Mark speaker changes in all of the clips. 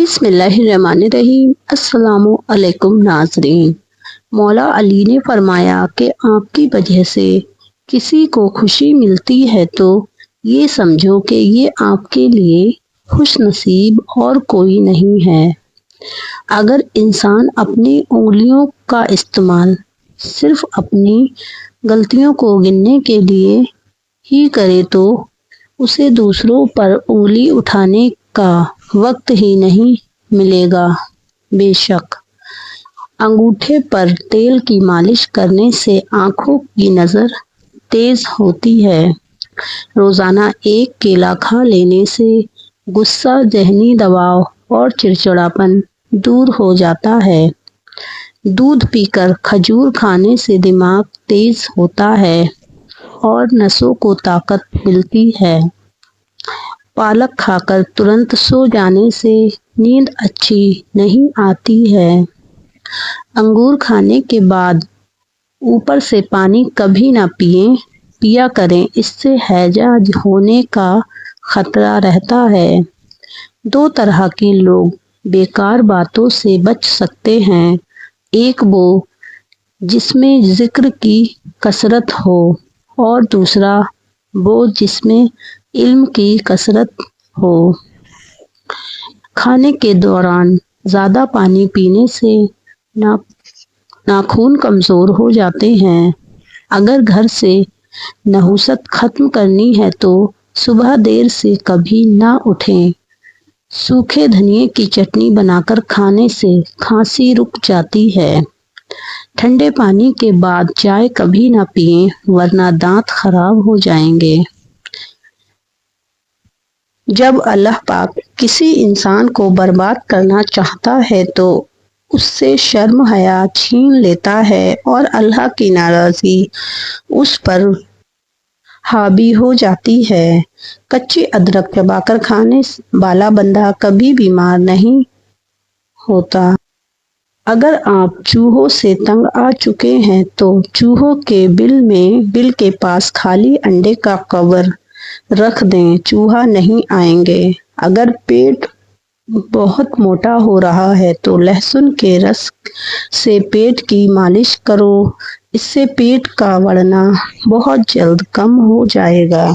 Speaker 1: بسم اللہ الرحمن الرحیم۔ السلام علیکم ناظرین۔ مولا علی نے فرمایا کہ آپ کی وجہ سے کسی کو خوشی ملتی ہے تو یہ سمجھو کہ یہ آپ کے لیے خوش نصیب اور کوئی نہیں ہے۔ اگر انسان اپنی انگلیوں کا استعمال صرف اپنی غلطیوں کو گننے کے لیے ہی کرے تو اسے دوسروں پر انگلی اٹھانے کا وقت ہی نہیں ملے گا۔ بے شک انگوٹھے پر تیل کی مالش کرنے سے آنکھوں کی نظر تیز ہوتی ہے۔ روزانہ ایک کیلا کھا لینے سے غصہ، ذہنی دباؤ اور چڑچڑاپن دور ہو جاتا ہے۔ دودھ پی کر کھجور کھانے سے دماغ تیز ہوتا ہے اور نسوں کو طاقت ملتی ہے۔ پالک کھا کر ترنت سو جانے سے نیند اچھی نہیں آتی ہے۔ انگور کھانے کے بعد اوپر سے پانی کبھی نہ پیا کریں، اس سے ہیضہ ہونے کا خطرہ رہتا ہے۔ دو طرح کے لوگ بیکار باتوں سے بچ سکتے ہیں، ایک وہ جس میں ذکر کی کثرت ہو اور دوسرا وہ جس میں علم کی کثرت ہو۔ کھانے کے دوران زیادہ پانی پینے سے ناخن کمزور ہو جاتے ہیں۔ اگر گھر سے نحوست ختم کرنی ہے تو صبح دیر سے کبھی نہ اٹھیں۔ سوکھے دھنیے کی چٹنی بنا کر کھانے سے کھانسی رک جاتی ہے۔ ٹھنڈے پانی کے بعد چائے کبھی نہ پئیں ورنہ دانت خراب ہو جائیں گے۔ جب اللہ پاک کسی انسان کو برباد کرنا چاہتا ہے تو اس سے شرم حیا چھین لیتا ہے اور اللہ کی ناراضگی اس پر حاوی ہو جاتی ہے۔ کچی ادرک چبا کر کھانے والا بندہ کبھی بیمار نہیں ہوتا۔ اگر آپ چوہوں سے تنگ آ چکے ہیں تو چوہوں کے بل کے پاس خالی انڈے کا کور رکھ دیں، چوہا نہیں آئیں گے۔ اگر پیٹ بہت موٹا ہو رہا ہے تو لہسن کے رس سے پیٹ کی مالش کرو، اس سے پیٹ کا بڑھنا بہت جلد کم ہو جائے گا۔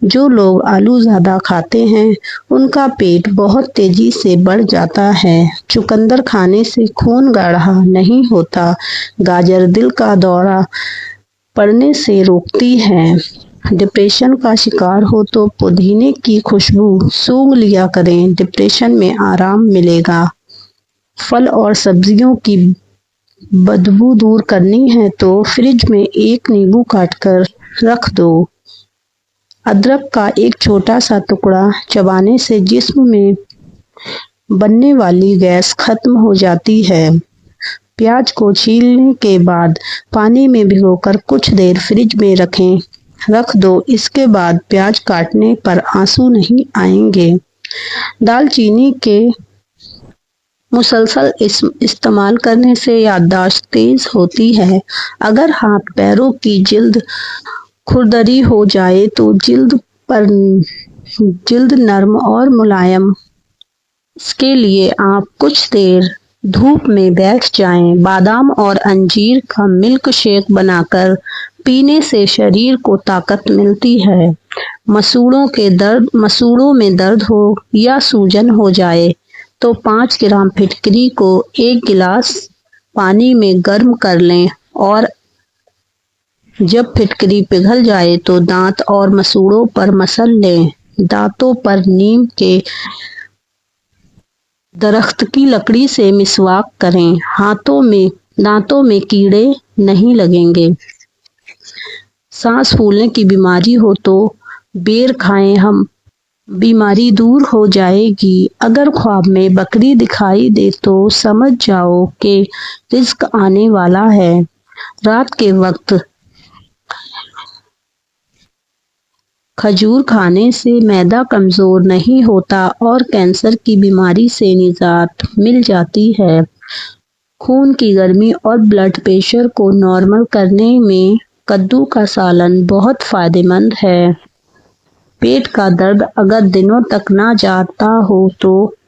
Speaker 1: جو لوگ آلو زیادہ کھاتے ہیں ان کا پیٹ بہت تیزی سے بڑھ جاتا ہے۔ چقندر کھانے سے خون گاڑھا نہیں ہوتا۔ گاجر دل کا دورہ پڑنے سے روکتی ہے۔ ڈپریشن کا شکار ہو تو پودینے کی خوشبو سونگھ لیا کریں، ڈپریشن میں آرام ملے گا۔ پھل اور سبزیوں کی بدبو دور کرنی ہے تو فریج میں ایک نیبو کاٹ کر رکھ دو۔ ادرک کا ایک چھوٹا سا ٹکڑا چبانے سے جسم میں بننے والی گیس ختم ہو جاتی ہے۔ پیاز کو چھیلنے کے بعد پانی میں بھگو کر کچھ دیر فریج میں رکھ دو، اس کے بعد پیاز کاٹنے پر آنسو نہیں آئیں گے۔ دال چینی کے مسلسل استعمال کرنے سے یادداشت تیز ہوتی ہے۔ اگر ہاتھ پیروں کی جلد کھردری ہو جائے تو جلد نرم اور ملائم، اس کے لیے آپ کچھ دیر دھوپ میں بیٹھ جائیں۔ بادام اور انجیر کا ملک شیک بنا کر پینے سے شریر کو طاقت ملتی ہے۔ مسوڑوں میں درد ہو یا سوجن ہو جائے تو 5 گرام پھٹکری کو 1 گلاس پانی میں گرم کر لیں اور جب پھٹکری پگھل جائے تو دانت اور مسوڑوں پر مسل لیں۔ دانتوں پر نیم کے درخت کی لکڑی سے مسواک کریں، دانتوں میں کیڑے نہیں لگیں گے۔ سانس پھولنے کی بیماری ہو تو بیر کھائیں، بیماری دور ہو جائے گی۔ اگر خواب میں بکری دکھائی دے تو سمجھ جاؤ کہ رزق آنے والا ہے۔ رات کے وقت کھجور کھانے سے معدہ کمزور نہیں ہوتا اور کینسر کی بیماری سے نجات مل جاتی ہے۔ خون کی گرمی اور بلڈ پریشر کو نارمل کرنے میں کدو کا سالن بہت فائدہ مند ہے۔ پیٹ کا درد اگر دنوں تک نہ جاتا ہو تو